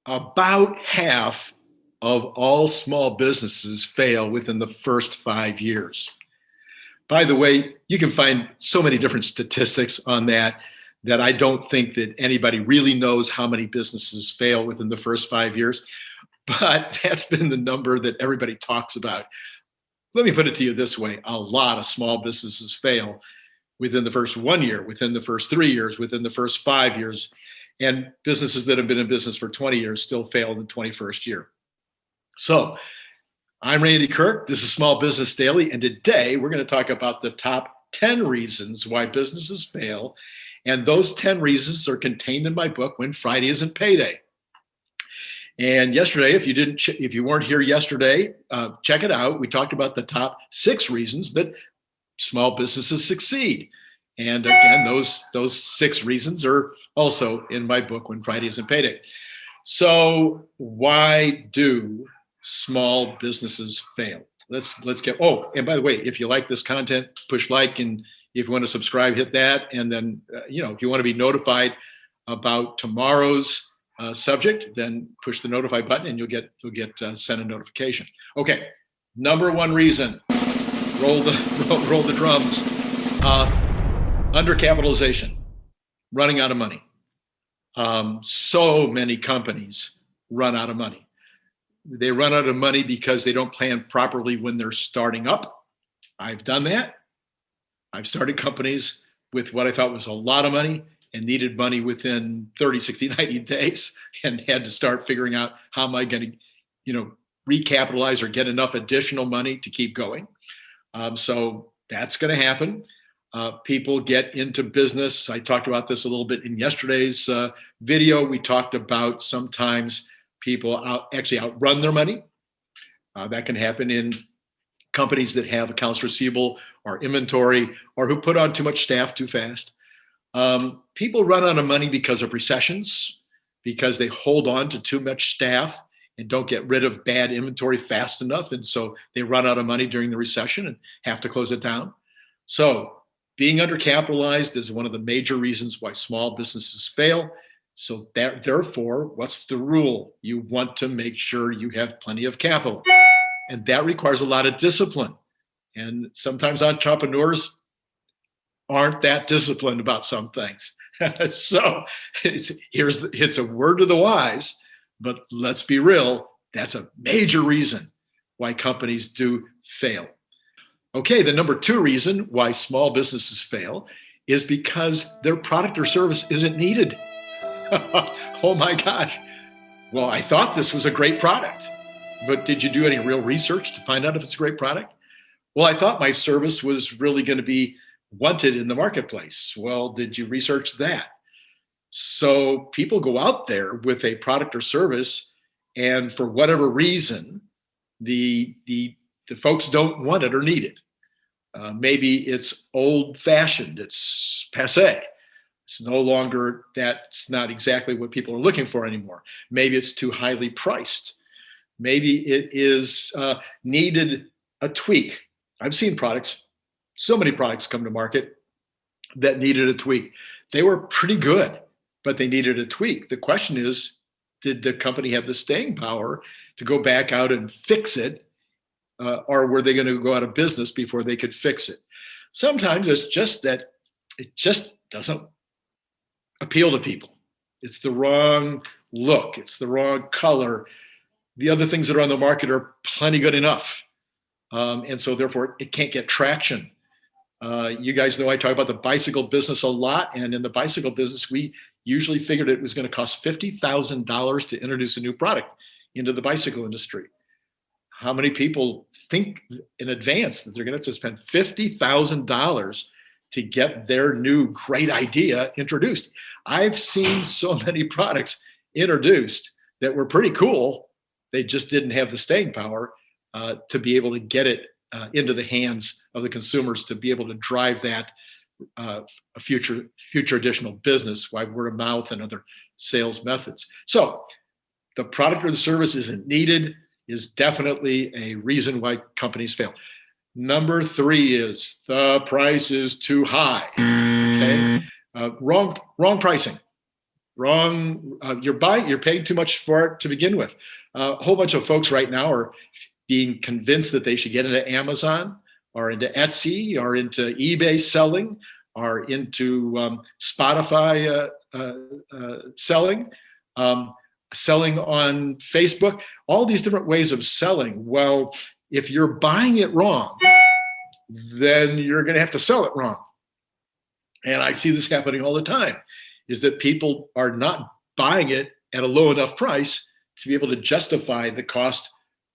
About half of all small businesses fail within the first 5 years. By the way, you can find so many different statistics on that I don't think that anybody really knows how many businesses fail within the first 5 years, but that's been the number that everybody talks about. Let me put it to you this way. A lot of small businesses fail within the first 1 year, within the first 3 years, within the first 5 years, and businesses that have been in business for 20 years still fail in the 21st year. So I'm Randy Kirk. This is Small Business Daily, and today we're going to talk about the top 10 reasons why businesses fail, and those 10 reasons are contained in my book, When Friday Isn't Payday. And yesterday, if you weren't here yesterday, check it out. We talked about the top 6 reasons that small businesses succeed. And again, those 6 reasons are also in my book, When Friday Isn't Payday. So why do small businesses fail? Let's get, oh, and by the way, if you like this content, push like, and if you want to subscribe, hit that. And then, if you want to be notified about tomorrow's subject, then push the notify button and you'll get sent a notification. Okay, number 1 reason, roll the drums. Undercapitalization, running out of money. So many companies run out of money. They run out of money because they don't plan properly when they're starting up. I've done that. I've started companies with what I thought was a lot of money and needed money within 30, 60, 90 days and had to start figuring out how am I going to, recapitalize or get enough additional money to keep going. So that's going to happen. People get into business. I talked about this a little bit in yesterday's video. We talked about sometimes people actually outrun their money. That can happen in companies that have accounts receivable or inventory or who put on too much staff too fast. People run out of money because of recessions, because they hold on to too much staff and don't get rid of bad inventory fast enough. And so they run out of money during the recession and have to close it down. So being undercapitalized is one of the major reasons why small businesses fail. So therefore, what's the rule? You want to make sure you have plenty of capital. And that requires a lot of discipline. And sometimes entrepreneurs aren't that disciplined about some things. So it's a word to the wise, but let's be real, that's a major reason why companies do fail. Okay, the number 2 reason why small businesses fail is because their product or service isn't needed. Oh my gosh. Well, I thought this was a great product, but did you do any real research to find out if it's a great product? Well, I thought my service was really going to be wanted in the marketplace. Well, did you research that? So people go out there with a product or service, and for whatever reason, the folks don't want it or need it. Maybe it's old-fashioned, it's passé. It's no longer, that's not exactly what people are looking for anymore. Maybe it's too highly priced. Maybe it is needed a tweak. I've seen so many products come to market that needed a tweak. They were pretty good, but they needed a tweak. The question is, did the company have the staying power to go back out and fix it? Or were they going to go out of business before they could fix it? Sometimes it's just that it just doesn't appeal to people. It's the wrong look. It's the wrong color. The other things that are on the market are plenty good enough. And so therefore it can't get traction. You guys know I talk about the bicycle business a lot. And in the bicycle business, we usually figured it was going to cost $50,000 to introduce a new product into the bicycle industry. How many people think in advance that they're going to have to spend $50,000 to get their new great idea introduced? I've seen so many products introduced that were pretty cool. They just didn't have the staying power to be able to get it into the hands of the consumers, to be able to drive that future additional business by word of mouth and other sales methods. So the product or the service isn't needed is definitely a reason why companies fail. Number 3 is the price is too high. Okay, wrong pricing. Wrong. You're paying too much for it to begin with. A whole bunch of folks right now are being convinced that they should get into Amazon or into Etsy or into eBay selling or into Spotify selling, selling on Facebook, all these different ways of selling. Well, if you're buying it wrong, then you're going to have to sell it wrong. And I see this happening all the time, is that people are not buying it at a low enough price to be able to justify the cost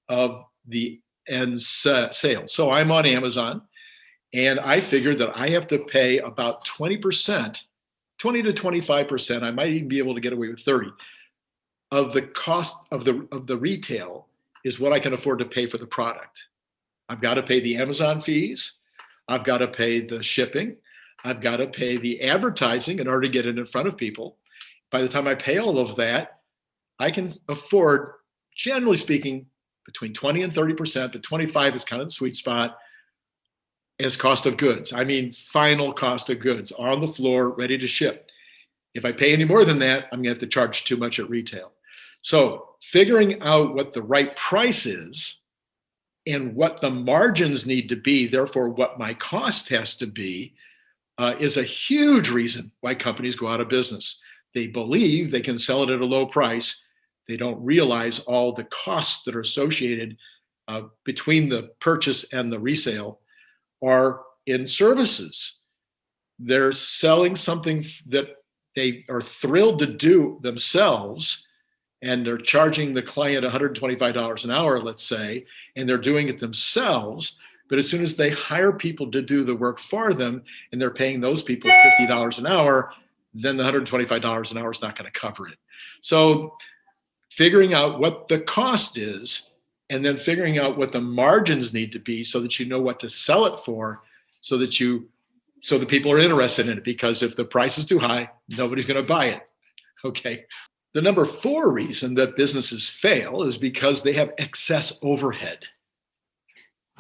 of the end sale. So I'm on Amazon, and I figured that I have to pay about 20%, 20 to 25%, I might even be able to get away with 30, of the cost of the retail is what I can afford to pay for the product. I've got to pay the Amazon fees. I've got to pay the shipping. I've got to pay the advertising in order to get it in front of people. By the time I pay all of that, I can afford, generally speaking, between 20 and 30%, but 25 is kind of the sweet spot as cost of goods. I mean, final cost of goods on the floor, ready to ship. If I pay any more than that, I'm going to have to charge too much at retail. So figuring out what the right price is and what the margins need to be, therefore what my cost has to be, is a huge reason why companies go out of business. They believe they can sell it at a low price. They don't realize all the costs that are associated between the purchase and the resale are in services. They're selling something that they are thrilled to do themselves, and they're charging the client $125 an hour, let's say, and they're doing it themselves. But as soon as they hire people to do the work for them and they're paying those people $50 an hour, then the $125 an hour is not going to cover it. So figuring out what the cost is and then figuring out what the margins need to be so that you know what to sell it for, so that the people are interested in it. Because if the price is too high, nobody's going to buy it. Okay. The number 4 reason that businesses fail is because they have excess overhead.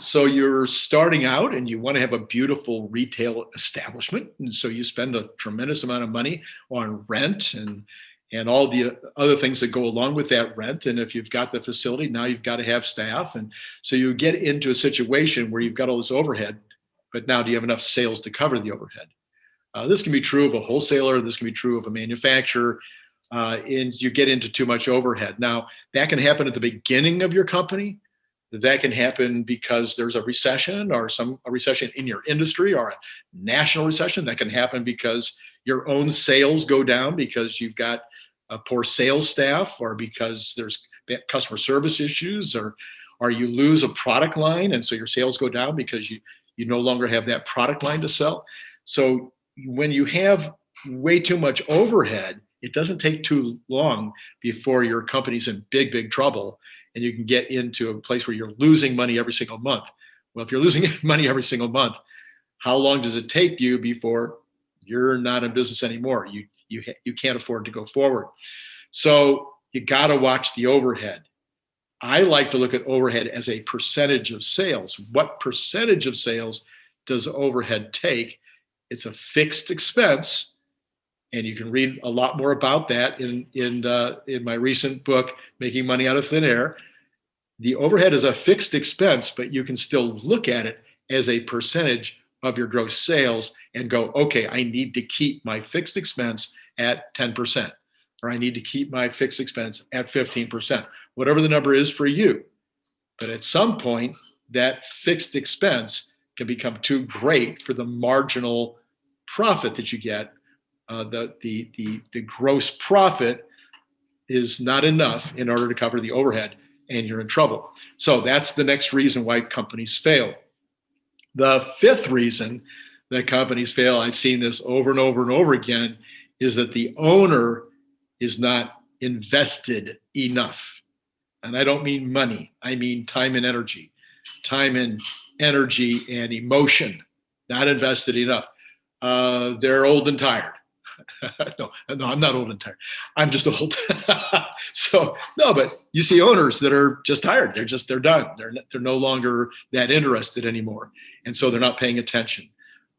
So you're starting out and you want to have a beautiful retail establishment. And so you spend a tremendous amount of money on rent and all the other things that go along with that rent. And if you've got the facility, now you've got to have staff. And so you get into a situation where you've got all this overhead, but now do you have enough sales to cover the overhead? This can be true of a wholesaler. This can be true of a manufacturer. And you get into too much overhead. Now, that can happen at the beginning of your company. That can happen because there's a recession or a recession in your industry or a national recession. That can happen because your own sales go down because you've got a poor sales staff, or because there's customer service issues, or you lose a product line and so your sales go down because you no longer have that product line to sell. So when you have way too much overhead, it doesn't take too long before your company's in big, big trouble. And you can get into a place where you're losing money every single month. Well, if you're losing money every single month, how long does it take you before you're not in business anymore? You can't afford to go forward. So you got to watch the overhead. I like to look at overhead as a percentage of sales. What percentage of sales does overhead take? It's a fixed expense. And you can read a lot more about that in my recent book, Making Money Out of Thin Air. The overhead is a fixed expense, but you can still look at it as a percentage of your gross sales and go, okay, I need to keep my fixed expense at 10%, or I need to keep my fixed expense at 15%, whatever the number is for you. But at some point, that fixed expense can become too great for the marginal profit that you get. The gross profit is not enough in order to cover the overhead, and you're in trouble. So that's the next reason why companies fail. The 5th reason that companies fail, I've seen this over and over and over again, is that the owner is not invested enough. And I don't mean money. I mean time and energy. Time and energy and emotion, not invested enough. They're old and tired. No, I'm not old and tired. I'm just old. So no, but you see owners that are just tired. They're done. They're no longer that interested anymore, and so they're not paying attention.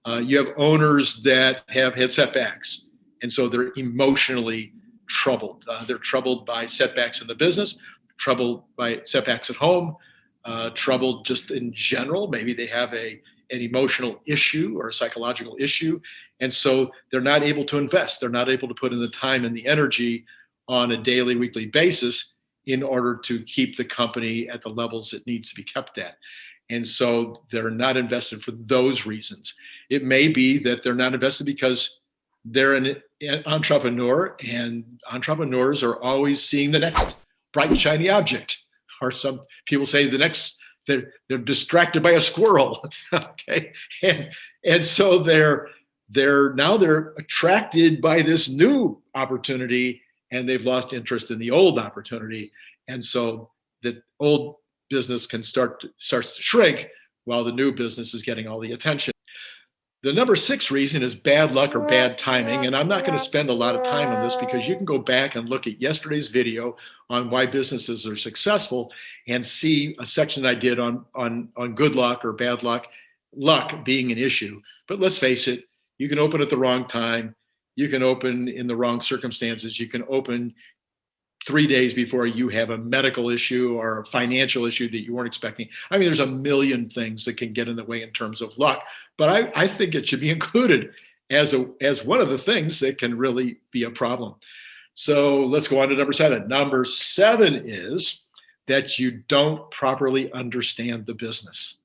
You have owners that have had setbacks, and so they're emotionally troubled. They're troubled by setbacks in the business, troubled by setbacks at home, troubled just in general. Maybe they have an emotional issue or a psychological issue. And so they're not able to invest. They're not able to put in the time and the energy on a daily, weekly basis in order to keep the company at the levels it needs to be kept at. And so they're not invested for those reasons. It may be that they're not invested because they're an entrepreneur, and entrepreneurs are always seeing the next bright, shiny object. Or some people say they're distracted by a squirrel. Okay. And so they're attracted by this new opportunity, and they've lost interest in the old opportunity. And so the old business starts to shrink while the new business is getting all the attention. The number 6 reason is bad luck or bad timing. And I'm not going to spend a lot of time on this because you can go back and look at yesterday's video on why businesses are successful and see a section I did on good luck or bad luck, luck being an issue. But let's face it, you can open at the wrong time. You can open in the wrong circumstances. You can open 3 days before you have a medical issue or a financial issue that you weren't expecting. I mean, there's a million things that can get in the way in terms of luck, but I think it should be included as one of the things that can really be a problem. So let's go on to number 7. Number 7 is that you don't properly understand the business.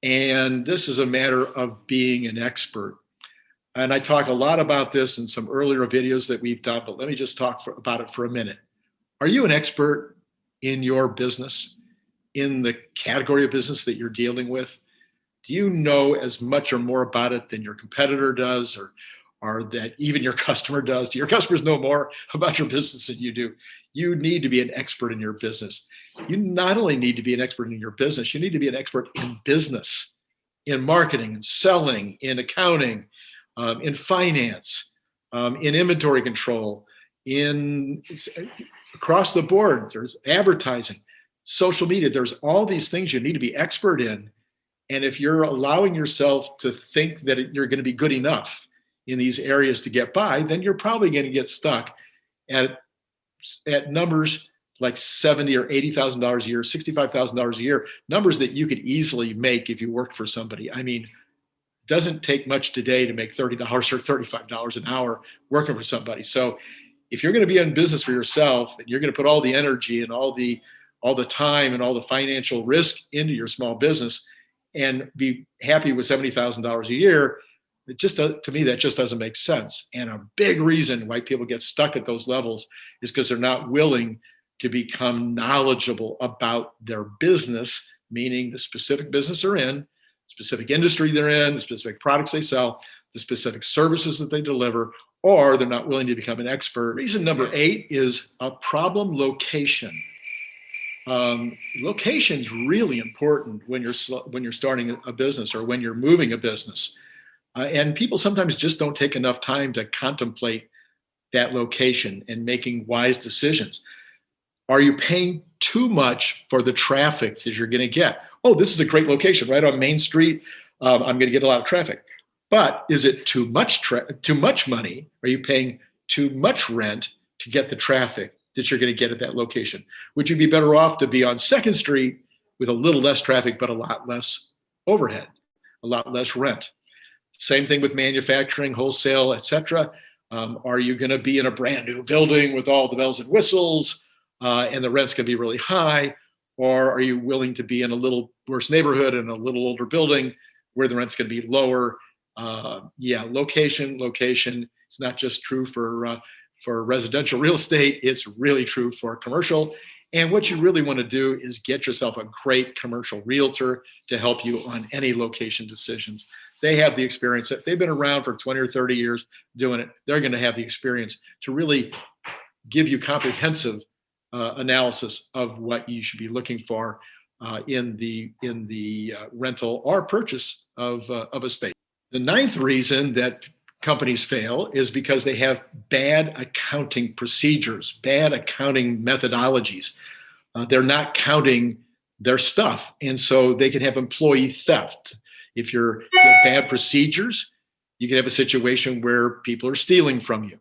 And this is a matter of being an expert. And I talk a lot about this in some earlier videos that we've done, but let me just talk about it for a minute. Are you an expert in your business, in the category of business that you're dealing with? Do you know as much or more about it than your competitor does, or that even your customer does? Do your customers know more about your business than you do? You need to be an expert in your business. You not only need to be an expert in your business, you need to be an expert in business, in marketing and selling, in accounting, in finance, in inventory control, across the board. There's advertising, social media. There's all these things you need to be expert in. And if you're allowing yourself to think that you're going to be good enough in these areas to get by, then you're probably going to get stuck at numbers like $70,000 or $80,000 a year, $65,000 a year, numbers that you could easily make if you worked for somebody. I mean, doesn't take much today to make $30 or $35 an hour working for somebody. So if you're going to be in business for yourself and you're going to put all the energy and all the time and all the financial risk into your small business and be happy with $70,000 a year, to me, that just doesn't make sense. And a big reason why people get stuck at those levels is because they're not willing to become knowledgeable about their business, meaning the specific business they're in, specific industry they're in, the specific products they sell, the specific services that they deliver, or they're not willing to become an expert. Reason number 8 is a problem location. Location's really important when you're starting a business or when you're moving a business. And people sometimes just don't take enough time to contemplate that location and making wise decisions. Are you paying too much for the traffic that you're going to get? Oh, this is a great location right on Main Street. I'm going to get a lot of traffic. But is it too much money? Are you paying too much rent to get the traffic that you're going to get at that location? Would you be better off to be on 2nd Street with a little less traffic, but a lot less overhead, a lot less rent? Same thing with manufacturing, wholesale, etc. Are you going to be in a brand new building with all the bells and whistles and the rent's going to be really high? Or are you willing to be in a little worse neighborhood and a little older building where the rent's going to be lower? Location. It's not just true for residential real estate. It's really true for commercial. And what you really want to do is get yourself a great commercial realtor to help you on any location decisions. They have the experience. If they've been around for 20 or 30 years doing it, they're going to have the experience to really give you comprehensive analysis of what you should be looking for in the rental or purchase of a space. The 9th reason that companies fail is because they have bad accounting procedures, bad accounting methodologies. They're not counting their stuff, and so they can have employee theft. If you have bad procedures, you can have a situation where people are stealing from you.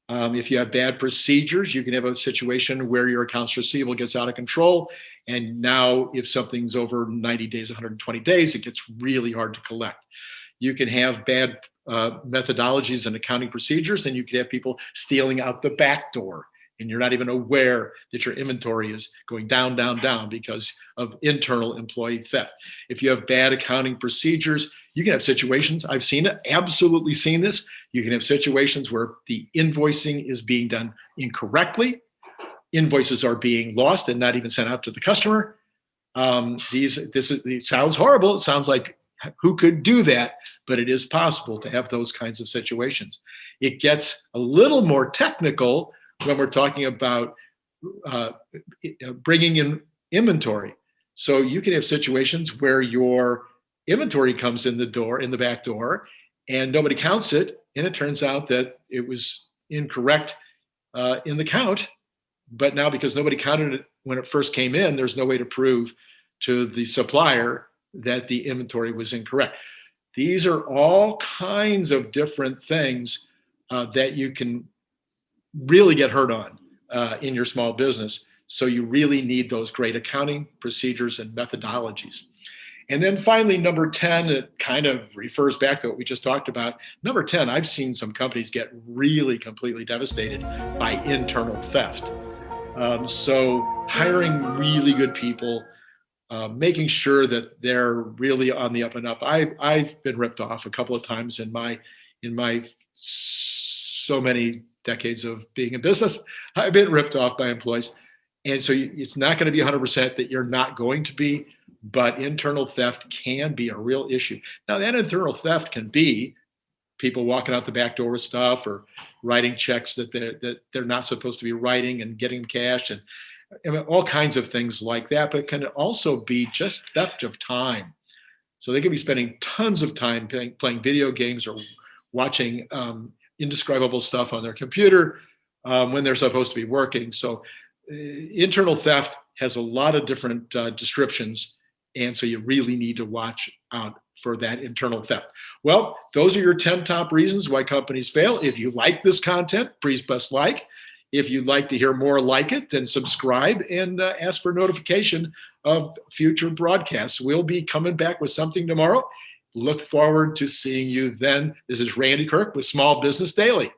If you have bad procedures, you can have a situation where your accounts receivable gets out of control. And now if something's over 90 days, 120 days, it gets really hard to collect. You can have bad methodologies and accounting procedures, and you can have people stealing out the back door, and you're not even aware that your inventory is going down, down, down because of internal employee theft. If you have bad accounting procedures, you can have situations, I've seen it, absolutely seen this. You can have situations where the invoicing is being done incorrectly. Invoices are being lost and not even sent out to the customer. It sounds horrible. It sounds like who could do that, but it is possible to have those kinds of situations. It gets a little more technical when we're talking about bringing in inventory. So you can have situations where your inventory comes in the back door, and nobody counts it, and it turns out that it was incorrect in the count. But now, because nobody counted it when it first came in, there's no way to prove to the supplier that the inventory was incorrect. These are all kinds of different things that you can really get hurt on in your small business. So you really need those great accounting procedures and methodologies. And then finally, number 10, it kind of refers back to what we just talked about. Number 10, I've seen some companies get really completely devastated by internal theft. So hiring really good people, making sure that they're really on the up and up. I've been ripped off a couple of times in my so many decades of being in business. I've been ripped off by employees. And so it's not going to be 100% that you're not going to be, but internal theft can be a real issue. Now, that internal theft can be people walking out the back door with stuff, or writing checks that they're not supposed to be writing and getting cash, and all kinds of things like that. But it can also be just theft of time. So they could be spending tons of time playing video games or watching indescribable stuff on their computer when they're supposed to be working. So internal theft has a lot of different descriptions, and so you really need to watch out for that internal theft. Well, those are your 10 top reasons why companies fail. If you like this content, please press like. If you'd like to hear more like it, then subscribe and ask for notification of future broadcasts. We'll be coming back with something tomorrow. Look forward to seeing you then. This is Randy Kirk with Small Business Daily.